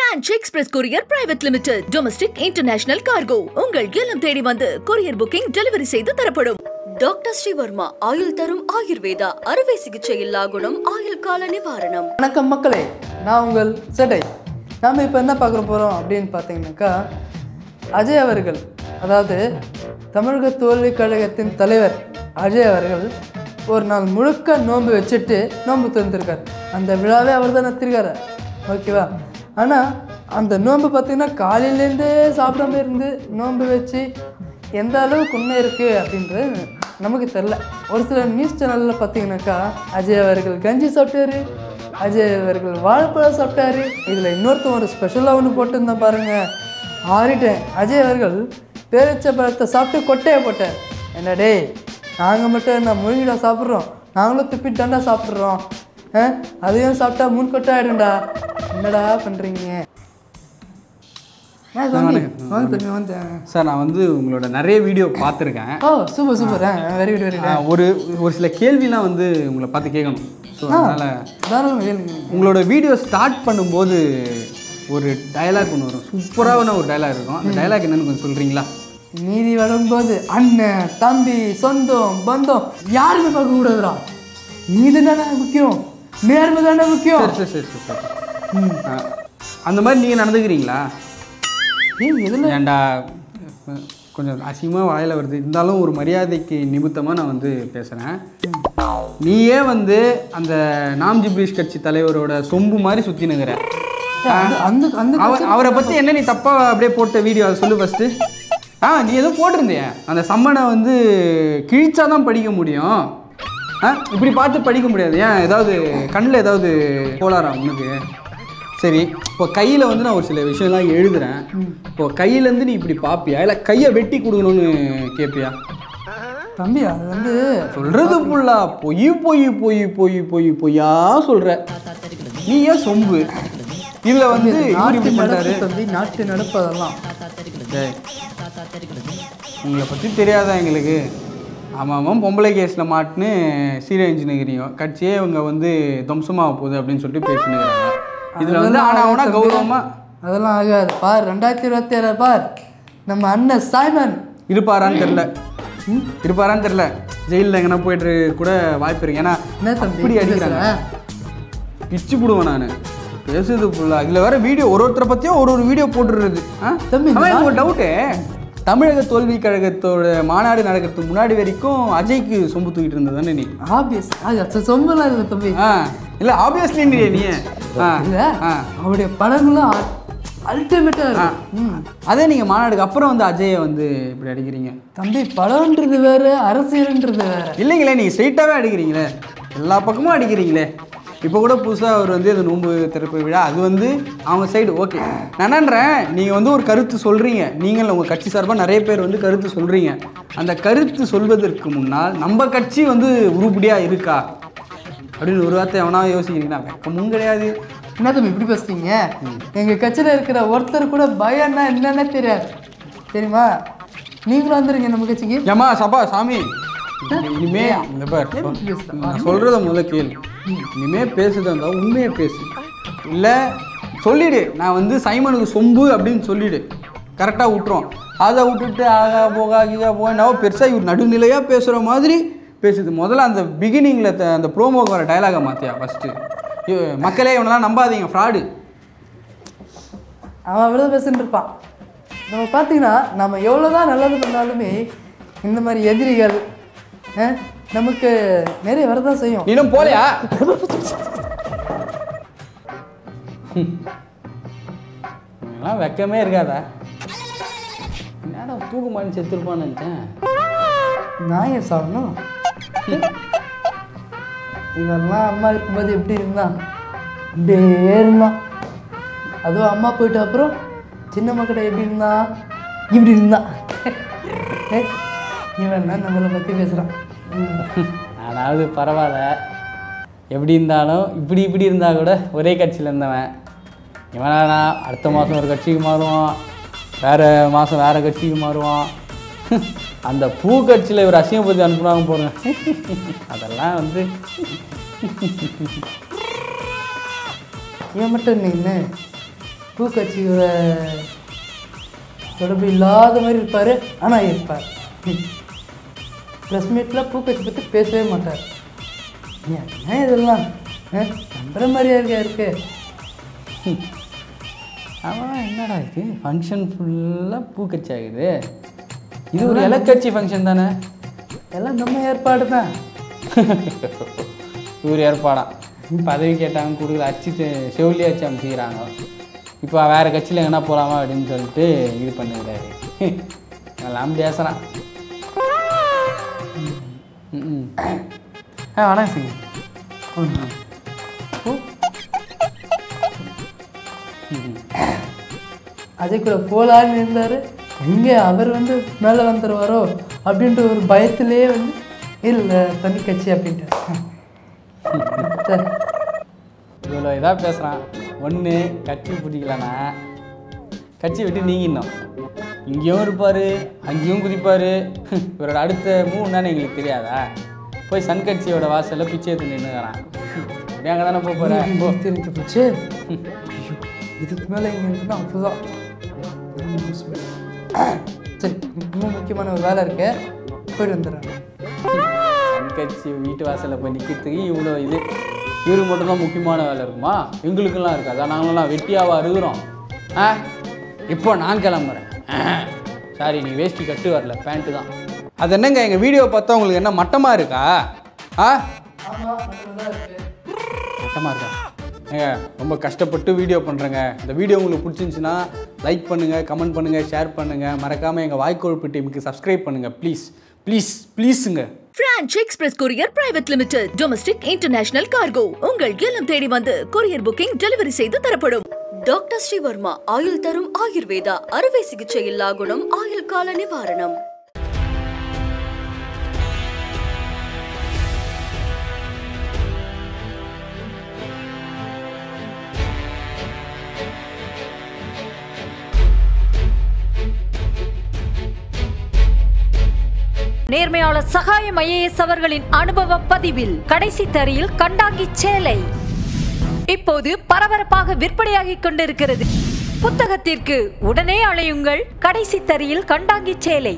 Branch Express Courier Private Limited. Domestic International Cargo. உங்கள் இல்லம் தேடி வந்து courier booking delivery செய்து தரப்படும். டாக்டர் ஸ்ரீவர்மா ஆயுள் தரும் ஆயுர்வேதா அறுவை சிகிச்சை இல்லா குணம் ஆயுள் கால நிவாரணம். வணக்கம் மக்களே, நான் உங்கள் செடை. நாம் இப்போ என்ன பார்க்க போகிறோம் அப்படின்னு பார்த்தீங்கன்னாக்கா, அஜய் அவர்கள், அதாவது தமிழக தோல்வி கழகத்தின் தலைவர் அஜய் அவர்கள் ஒரு நாள் முழுக்க நோன்பு வச்சுட்டு நோன்பு திறந்திருக்கார். அந்த விழாவே அவர் தான் நடத்திருக்காரு, ஓகேவா? ஆனால் அந்த நோன்பு பார்த்திங்கன்னா காலையிலேருந்தே சாப்பிடாம இருந்து நோன்பு வச்சு எந்த அளவுக்கு உண்மை இருக்குது அப்படின்றது நமக்கு தெரில. ஒரு சில நியூஸ் சேனலில் பார்த்தீங்கன்னாக்கா அஜய் அவர்கள் கஞ்சி சாப்பிட்டாரு, அஜய் அவர்கள் வாழைப்பழம் சாப்பிட்டாரு. இதில் இன்னொருத்தன் ஒரு ஸ்பெஷலாக ஒன்று போட்டுருந்தேன் பாருங்கள், ஆறிட்டேன். அஜய் அவர்கள் பேரிச்சை பழத்தை சாப்பிட்டு கொட்டையை போட்டார். என்னடே, நாங்கள் மட்டும் என்ன முழுங்கிடா சாப்பிட்றோம், நாங்களும் துப்பிட்டாண்டா சாப்பிட்றோம், அதையும் சாப்பிட்டா முன்கொட்டை ஆகிடும்டா, என்னடா பண்ணுறீங்க? சார், நான் வந்து உங்களோட நிறைய வீடியோ பார்த்துருக்கேன். Oh super super, very good very good. ஒரு சில கேள்விலாம் வந்து உங்களை பார்த்து கேட்கணும். ஸோ அதனால் உங்களோட வீடியோ ஸ்டார்ட் பண்ணும்போது ஒரு டயலாக் ஒன்று வரும், சூப்பரான ஒரு டயலாக் இருக்கும். அந்த டயலாக் என்னன்னு கொஞ்சம் சொல்கிறீங்களா? நீதி வரும்போது அண்ணன் தம்பி சொந்தம் பந்தம் யாருமே பார்க்க கூடாதுடா, நீதி தானே முக்கியம், நேர்மை தானே முக்கியம். சரி சரி சரி சரி. அந்த மாதிரி நீங்கள் நடந்துக்கிறீங்களா? ஏன்டா கொஞ்சம் அசிங்கமாக வாயில் வருது, இருந்தாலும் ஒரு மரியாதைக்கு நிமித்தமாக நான் வந்து பேசுகிறேன். நீயே வந்து அந்த நாம் ஜிப்ரீஷ் கட்சி தலைவரோட சொம்பு மாதிரி சுற்றினுங்கிற, அவரை பற்றி என்ன நீ தப்பாக அப்படியே போட்ட வீடியோ அதை சொல்லு ஃபஸ்ட்டு. நீ எதுவும் போட்டிருந்திய, அந்த சம்மனை வந்து கிழிச்சா தான் படிக்க முடியும், இப்படி பார்த்து படிக்க முடியாது. ஏன் ஏதாவது கண்ணில் ஏதாவது கோளாரா உனக்கு? சரி, இப்போ கையில் வந்து நான் ஒரு சில விஷயம்லாம் எழுதுகிறேன், இப்போ கையிலேருந்து நீ இப்படி பார்ப்பியா இல்லை கையை வெட்டி கொடுக்கணும்னு கேட்பியா? தம்பி அது வந்து சொல்கிறது ஃபுல்லா பொய் பொய் பொய் பொய் பொய் பொய்யா சொல்கிற. நீ ஏன் சொம்பு இதில் வந்து இப்படி பண்ணுறாரு தம்பி, நாட்டு நடப்பு அதெல்லாம். உங்களை பற்றி தெரியாதா எங்களுக்கு? ஆமாம், பொம்பளை கேஸில் மாட்டுன்னு சீரியல் இன்ஜினியரிங் கட்சியே இவங்க வந்து துவம்சமாக போகுது அப்படின்னு சொல்லிட்டு பேசினுக்கிறாங்க. இதில் வந்து ஆனால் கௌரவமாக அதெல்லாம் ஆகாது. பார் 2027 பார், நம்ம அண்ணன் சைமன் இருப்பாரான்னு தெரில, ஜெயிலில் எங்கன்னா போயிட்டு கூட வாய்ப்பு இருக்கு. ஏன்னா என்ன தம்பி இப்படி அடிக்கிறாங்க, பிச்சு போடுவேன் நான் பேசுறது ஃபுல்லாக. இதில் வேறு வீடியோ ஒருத்தரை பற்றியும் ஒரு வீடியோ போட்டுடுறது. தம்பி ஒரு டவுட்டு, தமிழக தோல்வி கழகத்தோட மாநாடு நடக்கிறதுக்கு முன்னாடி வரைக்கும் அஜய்க்கு சொம்பு தூக்கிட்டு இருந்தது தானே நீ? ஆப்வியஸ், சொம்பெல்லாம் இல்லை தம்பி. இல்லை ஆப்வியஸ்லி நீ அவருடைய படங்களும் அல்டிமேட்டாக இருக்கும். அதே நீங்கள் மாநாடுக்கு அப்புறம் வந்து அஜயை வந்து இப்படி அடிக்கிறீங்க. தம்பி படம்ன்றது வேறு, அரசியல்ன்றது வேறு. இல்லைங்களே, நீங்கள் ஸ்ட்ரெயிட்டாகவே அடிக்கிறீங்களே, எல்லா பக்கமும் அடிக்கிறீங்களே. இப்போ கூட புதுசாக அவர் வந்து அந்த நோன்பு திறப்பு விழா, அது வந்து அவங்க சைடு ஓகே. நான் என்னன்றேன், நீங்கள் வந்து ஒரு கருத்து சொல்கிறீங்க, நீங்கள் உங்கள் கட்சி சார்பாக நிறைய பேர் வந்து கருத்து சொல்கிறீங்க. அந்த கருத்து சொல்வதற்கு முன்னால் நம்ம கட்சி வந்து உருப்படியாக இருக்கா அப்படின்னு ஒரு வார்த்தை எவனா யோசிக்கிறீங்கன்னா வெக்கமும் கிடையாது. என்ன தம்பி இப்படி பேசுறீங்க? எங்கள் கட்சியில் இருக்கிற ஒருத்தர் கூட பயம்னா என்னென்ன தெரியாது, தெரியுமா? நீங்களும் வந்துருங்க நம்ம கட்சிக்கு. ஏமா சபா சாமி, இனிமே இந்த பார் நான் சொல்கிறத முதல்ல கேளு. இனிமே பேசுறதா இருந்தால் உண்மையை பேசு, இல்லை சொல்லிவிடு நான் வந்து சைமனுக்கு சொம்பு அப்படின்னு சொல்லிவிடு, கரெக்டாக விட்டுரும். அதை விட்டுட்டு ஆகா போகா கீகா போக பெருசாக இவர் நடுநிலையாக பேசுகிற மாதிரி பேசுது. முதல்ல அந்த பிகினிங்கில் அந்த ப்ரோமோக்கு வர டைலாகை மாற்றியா ஃபஸ்ட்டு. மக்களே இவனெல்லாம் நம்பாதீங்க, ஃப்ராடு. அவன் அவ்வளோ பேசிட்டு இருப்பான். நம்ம பார்த்தீங்கன்னா நம்ம எவ்வளோதான் நல்லது பண்ணாலுமே இந்த மாதிரி எதிரிகள் நமக்கு நிறைய வரதான் செய்யும். நீனும் போலையா? இதெல்லாம் வெக்கமே இருக்காதா? என்னடா தூக்கு மாறி செத்துருப்பான்னு நினச்சேன். நான் ஏன் சாப்பிடணும்? இவெல்லாம் அம்மா இருக்கும்போது எப்படி இருந்தான் அப்படியே இருந்தான். அதுவும் அம்மா போயிட்ட அப்புறம் சின்ன மக்கள் எப்படி இருந்தான், இப்படி இருந்தான். இவன் தான் நம்மளை பற்றி பேசுகிறான். அதாவது பரவாயில்ல, எப்படி இருந்தாலும் இப்படி இருந்தால் கூட ஒரே கட்சியில் இருந்தவன் இவனா அடுத்த மாதம் ஒரு கட்சிக்கு மாறுவான், வேறு மாதம் வேறு கட்சிக்கு மாறுவான். அந்த பூ கட்சியில் இவர் அசிங்கப்படுத்தி அனுப்புனாங்க போகிறேன், அதெல்லாம் வந்து இவன் மட்டும் என்ன பூக்கட்சியோட தொடர்பு இல்லாத மாதிரி இருப்பார், ஆனால் இருப்பார். ப்ரெஸ் மீட்டில் பூக்கட்சி பற்றி பேசவே மாட்டார். ஏன் இதெல்லாம் நம்புற மாதிரியா இருக்கு? அவன் என்னடா இது ஃபங்க்ஷன் ஃபுல்லாக பூக்கட்சி ஆகுது. இது ஒரு இலக்கட்சி ஃபங்க்ஷன் தானே? எல்லாம் நம்ம ஏற்பாடு தான். இவர் ஏற்பாடாம். பதவி கேட்டாங்க கொடுக்குற அச்சு செவிலியே வச்சு அமைச்சிக்கிறாங்க. இப்போ வேறு கட்சியில் எங்கன்னா போகலாமா அப்படின்னு சொல்லிட்டு இது பண்ணிக்கிறாரு. எல்லாம் பேசுகிறான். வணக்கம் சிங்க. அஜய் கூட போகலான்னு இருந்தார். எங்கே அவர் மேலே வந்துடுவாரோ அப்படின்ற ஒரு பயத்திலே இல்லை தனி கட்சி அப்படின்ட்டு இவ்வளோ இதாக பேசுகிறான். ஒன்று கட்சி பிடிக்கலன்னா கட்சி விட்டு நீங்கிடணும். இங்கேயும் இருப்பார், அங்கேயும் குதிப்பார். இவரோட அடுத்த மூணு தானே எங்களுக்கு தெரியாதா? போய் சன் கட்சியோட வாசலில் பிச்சை எடுத்து நின்றுக்கிறான். அப்படியே அங்கே தானே போக போகிறேன். தெரிஞ்சு போச்சு. இதுக்கு மேலே இங்கே இருக்குன்னா அப்போதான். சரி, இன்னும் முக்கியமான ஒரு வேலை இருக்கு, போயிட்டு வந்துடுறேன். சன் கட்சி வீட்டு வாசலில் போய் நிற்கிறதுக்கு இவ்வளோ இது இவருக்கு மட்டும்தான் முக்கியமான வேலை இருக்குமா? எங்களுக்கெல்லாம் இருக்காதா? நாங்களெல்லாம் வெட்டியாவா இருக்கிறோம்? இப்போ நான் கிளம்புறேன். சாரி, நீ வேஷ்டி கட்டு வரல, பேண்ட்டு தான். அது என்னங்க எங்கள் வீடியோ பார்த்தா உங்களுக்கு என்ன மட்டமாக இருக்கா? மட்டமாக இருக்கா? ஏங்க ரொம்ப கஷ்டப்பட்டு வீடியோ பண்ணுறேங்க. இந்த வீடியோ உங்களுக்கு பிடிச்சிருந்துச்சுன்னா லைக் பண்ணுங்கள், கமெண்ட் பண்ணுங்கள், ஷேர் பண்ணுங்கள். மறக்காமல் எங்கள் வாய்க்கொழுப்பு டீமுக்கு சப்ஸ்கிரைப் பண்ணுங்கள். ப்ளீஸ் ப்ளீஸ் ப்ளீஸுங்க. Franch express courier private limited domestic international cargo உங்கள் இல்லம் தேடி வந்து கொரியர் புக்கிங் டெலிவரி செய்து தரப்படும். டாக்டர் ஸ்ரீவர்மா ஆயுள் தரும் ஆயுர்வேதா அறுவை சிகிச்சை இல்லா குணம் ஆயுள் கால நிவாரணம். நேர்மையாளர் சகாயம் IAS அவர்களின் அனுபவ பதிவில் கடைசி தரியில் கண்டாங்கி சேலை இப்போது பரபரப்பாக விற்பனையாகிக் கொண்டிருக்கிறது. புத்தகத்திற்கு உடனே அழையுங்கள். கடைசி தரியில் கண்டாங்கி சேலை.